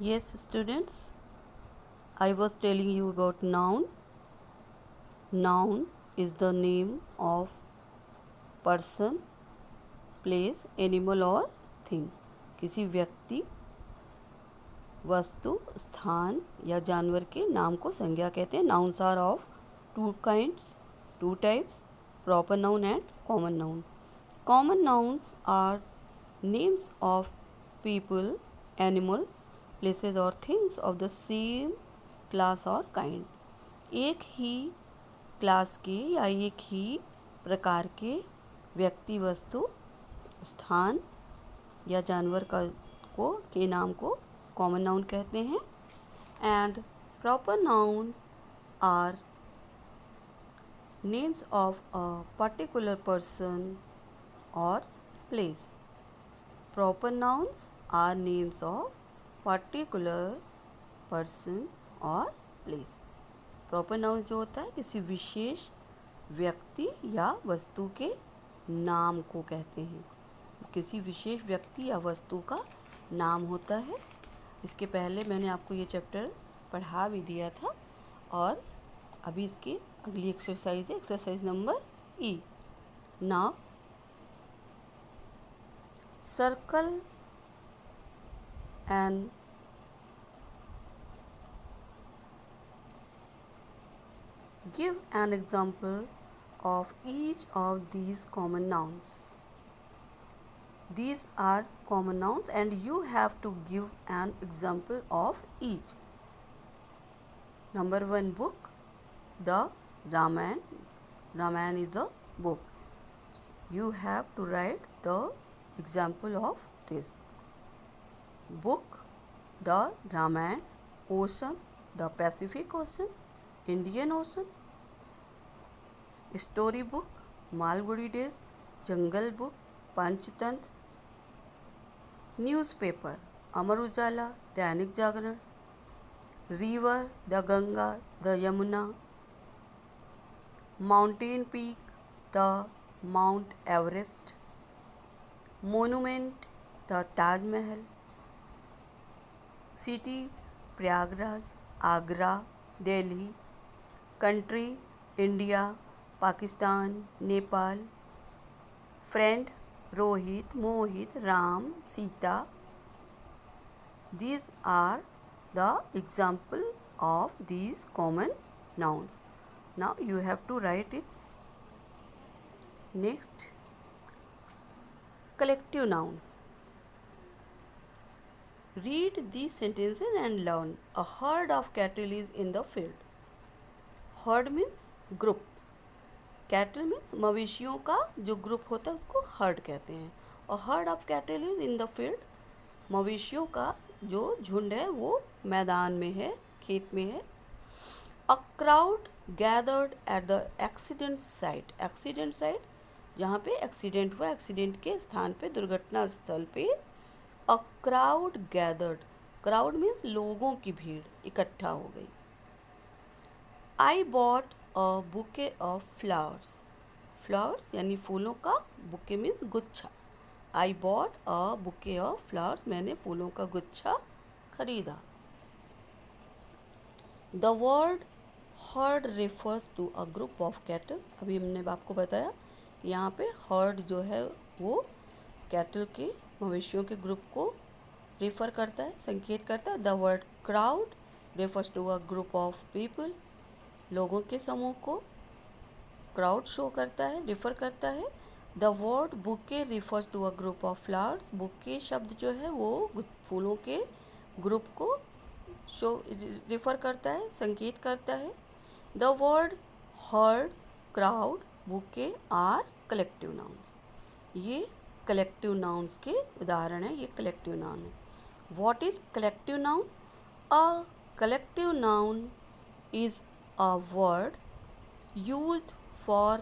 Yes, students, I was telling you about noun. Noun is the name of person, place, animal or thing. किसी व्यक्ति, वस्तु, स्थान या जानवर के नाम को संज्ञा कहते हैं. Nouns are of two kinds, two types, proper noun and common noun. Common nouns are names of people, animal, places or things of the same class or kind. एक ही क्लास के या एक ही प्रकार के व्यक्ति, वस्तु, स्थान या जानवर के नाम को कॉमन नाउन कहते हैं. And proper noun are names of a particular person और place. Proper nouns are names of particular person और प्लेस. प्रॉपर नाउन जो होता है किसी विशेष व्यक्ति या वस्तु के नाम को कहते हैं. किसी विशेष व्यक्ति या वस्तु का नाम होता है. इसके पहले मैंने आपको ये चैप्टर पढ़ा भी दिया था और अभी इसकी अगली एक्सरसाइज है exercise number E. Now circle and give an example of each of these common nouns. These are common nouns and you have to give an example of each. Number 1, book. The Ramayana. Ramayana is a book. You have to write the example of this. Book, the Ramayana. Ocean, the Pacific Ocean, Indian Ocean. Story book, Malgudi Days, Jungle Book, Panchatantra. Newspaper, Amar Ujala, Dainik Jagran. River, the Ganga, the Yamuna. Mountain peak, the Mount Everest. Monument, the Taj Mahal. City, Prayagraj, Agra, Delhi. Country, India, Pakistan, Nepal. Friend, Rohit, Mohit, Ram, Sita. These are the example of these common nouns. Now you have to write it. Next, collective noun. Read these sentences and learn. A herd of cattle is in the field. Herd means group. Cattle means मवेशियों का जो group होता है उसको heard कहते हैं. और heard of cattle is in the field. मवेशियों का जो झुंड है वो मैदान में है, खेत में है. अ crowd gathered at the accident site. Accident site जहाँ पे एक्सीडेंट हुआ, एक्सीडेंट के स्थान पे, दुर्घटना स्थल पे. A crowd gathered. Crowd means लोगों की भीड़ इकट्ठा हो गई. I bought a bouquet of flowers. Flowers यानी फूलों का, बुके मीन्स गुच्छा. I bought a bouquet of flowers. मैंने फूलों का गुच्छा खरीदा. The word herd refers to a group of cattle. अभी हमने आपको बताया कि यहाँ पे हर्ड जो है वो कैटल के, मवेशियों के ग्रुप को रेफर करता है, संकेत करता है. The word crowd refers to a group of people. लोगों के समूह को क्राउड शो करता है, रिफ़र करता है. The word bouquet refers to a group of flowers. Bouquet शब्द जो है वो फूलों के ग्रुप को शो रिफ़र करता है, संकेत करता है. The word herd, crowd, bouquet are collective nouns. ये कलेक्टिव नाउन्स के उदाहरण है. ये कलेक्टिव नाउन है. What is collective noun? A collective noun is a word used for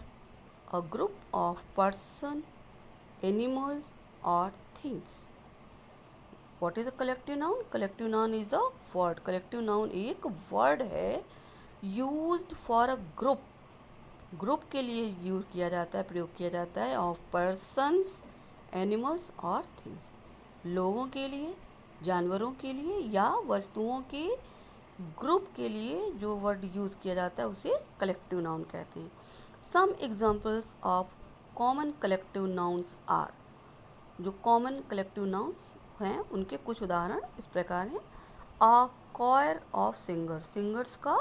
a group of person, animals or things. What is a collective noun? Collective noun is a word. Collective noun एक word है used for a group. Group के लिए use किया जाता है, प्रयोग किया जाता है. ऑफ persons, animals और things. लोगों के लिए, जानवरों के लिए या वस्तुओं के ग्रुप के लिए जो वर्ड यूज़ किया जाता है उसे कलेक्टिव नाउन कहते हैं। Some examples of common collective nouns are, जो कॉमन कलेक्टिव नाउन्स हैं उनके कुछ उदाहरण इस प्रकार हैं। A choir of singers, singers का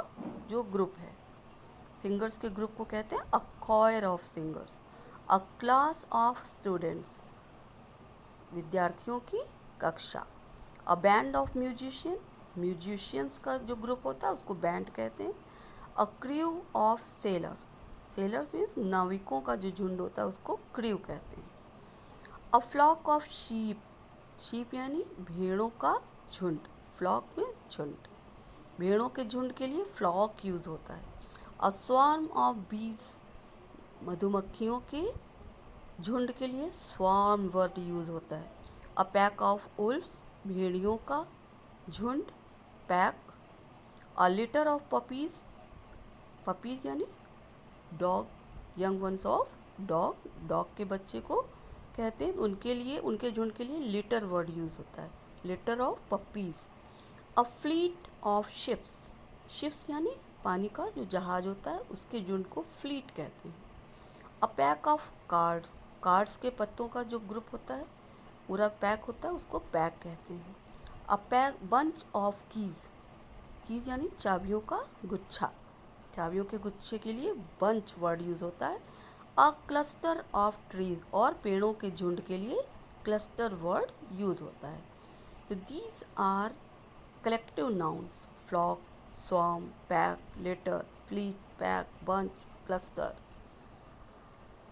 जो ग्रुप है, सिंगर्स के ग्रुप को कहते हैं a choir of singers. A class of students, विद्यार्थियों की कक्षा। A band of musician, musicians का जो ग्रुप होता है उसको बैंड कहते हैं। A crew of sailors, sailors means नाविकों का जो झुंड होता है उसको क्रू कहते हैं। A flock of sheep, sheep यानी भेड़ों का झुंड, फ्लॉक मीन्स झुंड, भेड़ों के झुंड के लिए फ्लॉक यूज होता है। अ स्वार्म ऑफ बीज, मधुमक्खियों के झुंड के लिए स्वार्म वर्ड यूज होता है। अ पैक ऑफ वुल्व्स, भेड़ियों का झुंड, pack. A litter of puppies, puppies यानी dog, young ones of dog, dog के बच्चे को कहते हैं, उनके लिए, उनके झुंड के लिए लिटर वर्ड यूज होता है, litre of puppies. A fleet of ships, ships यानी पानी का जो जहाज होता है उसके झुंड को फ्लीट कहते हैं। A pack of cards, cards के पत्तों का जो ग्रुप होता है, पूरा पैक होता है उसको पैक कहते हैं। A pack bunch of keys, keys यानी चाबियों का गुच्छा, चाबियों के गुच्छे के लिए बंच वर्ड यूज होता है। अ क्लस्टर ऑफ ट्रीज, और पेड़ों के झुंड के लिए क्लस्टर वर्ड यूज होता है। तो these are collective nouns, flock, swarm, pack, litter, fleet, pack, bunch, cluster,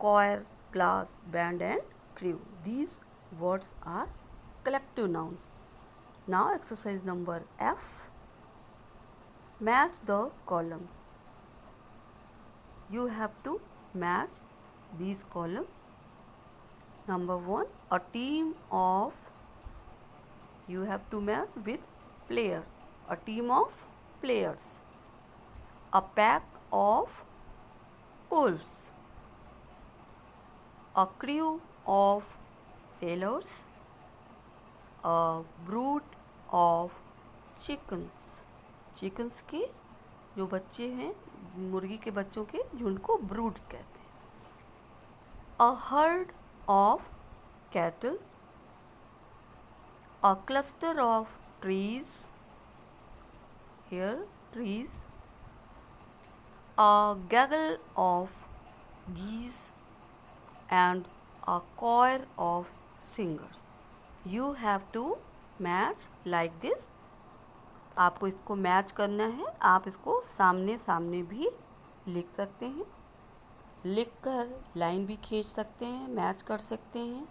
choir, class, band and crew. These words are collective nouns. Now exercise number F. Match the columns. You have to match these columns. Number 1, a team of, you have to match with player, a team of players. A pack of wolves. A crew of sailors. A brood of chickens. Chickens के जो बच्चे हैं, मुर्गी के बच्चों के झुंड को ब्रूड कहते हैं। A herd of cattle. A cluster of trees. Here trees. A gaggle of geese and a choir of singers. You have to match like this. आपको इसको मैच करना है, आप इसको सामने सामने भी लिख सकते हैं, लिखकर लाइन भी खींच सकते हैं, मैच कर सकते हैं,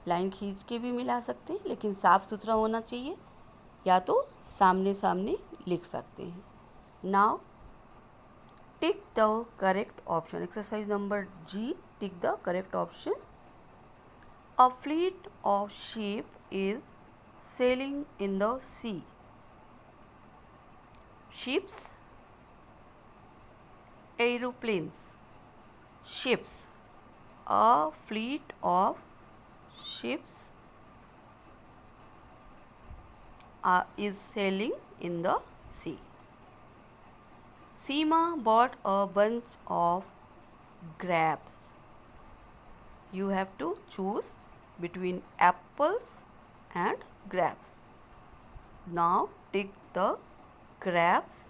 लाइन खींच के भी मिला सकते हैं, लेकिन साफ़ सुथरा होना चाहिए, या तो सामने सामने लिख सकते हैं। Now tick the correct option, exercise number G, tick the correct option. A fleet of ship is sailing in the sea. Ships, aeroplanes, ships. A fleet of ships is sailing in the sea. Seema bought a bunch of grapes. You have to choose between apples and grapes. Now take the grapes.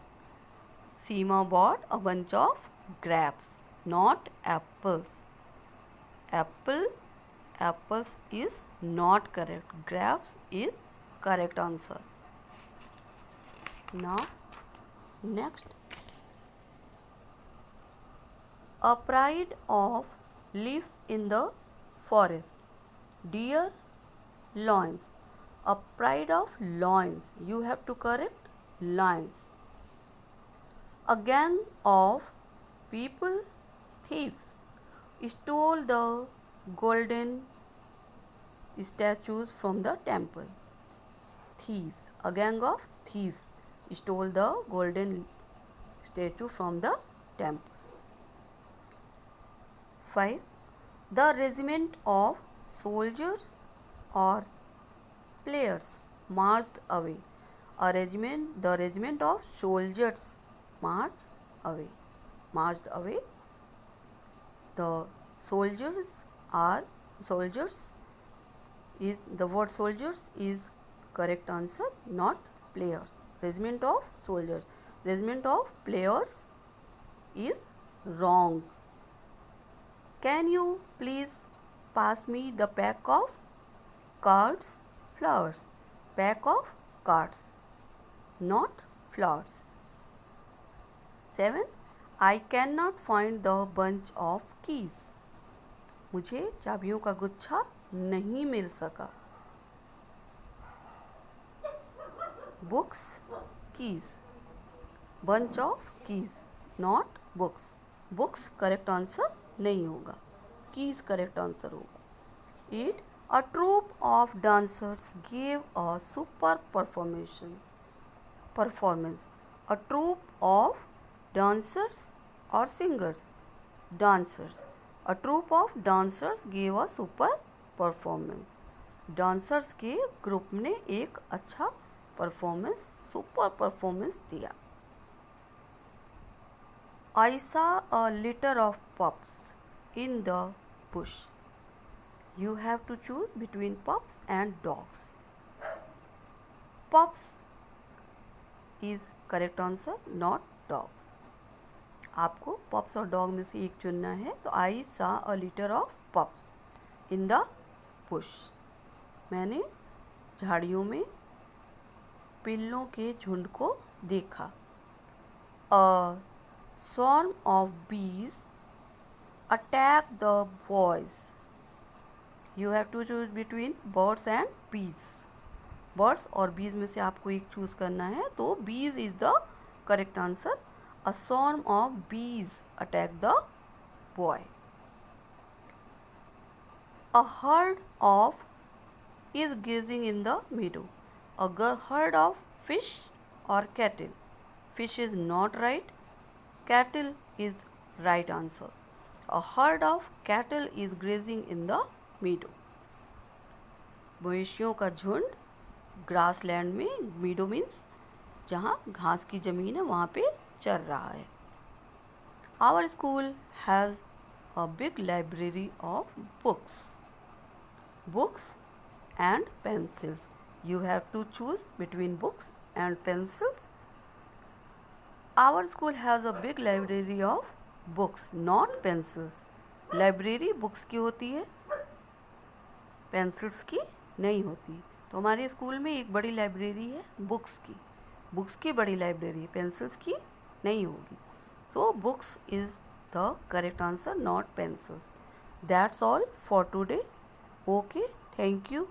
Seema bought a bunch of grapes, not apples. Apples is not correct. Grapes is correct answer. Now next, a pride of lives in the forest. Deer, lions. A pride of lions. You have to correct lions. A gang of people, thieves, stole the golden statues from the temple. Thieves. A gang of thieves stole the golden statue from the temple. 5. The regiment of soldiers or players. marched away. The regiment of soldiers marched away. Marched away. The soldiers is the word soldiers is correct answer, not players. Regiment of soldiers. Regiment of players is wrong. Can you please pass me the pack of cards? Flowers. Pack of cards, not flowers. 7. I cannot find the bunch of keys. मुझे चाबियों का गुच्छा नहीं मिल सका. Books, keys. Bunch of keys, not books. Books correct answer नहीं होगा. Keys correct answer होगा. 8. A troupe of dancers gave a super performance. A troupe of dancers or singers? Dancers. A troupe of dancers gave a super performance. Dancers के group ने एक अच्छा performance, super performance दिया. I saw a litter of pups in the bush. You have to choose between pups and dogs. Pups is correct answer, not dogs. आपको pups और dog में से एक चुनना है. तो I saw a litter of pups in the bush. मैंने झाड़ियों में पिल्लों के झुंड को देखा. A swarm of bees attacked the boys. You have to choose between birds and bees. Birds और bees में से आपको एक चूज करना है. तो bees is the correct answer. A swarm of bees attacked the boy. A herd of is grazing in the meadow. A herd of fish or cattle? Fish is not right. Cattle is right answer. A herd of cattle is grazing in the meadow. मवेशियों का झुंड grassland में, मीडो means जहाँ घास की ज़मीन है वहाँ पे चर रहा है. Our school has a big library of books. Books and pencils. You have to choose between books and pencils. Our school has a big library of books, not pencils. Library books की होती है, pencils की नहीं होती. तो हमारे school में एक बड़ी लाइब्रेरी है बुक्स की. बुक्स की बड़ी लाइब्रेरी, पेंसिल्स की नहीं होगी. So books is the correct answer, not pencils. That's all for today. Okay, thank you.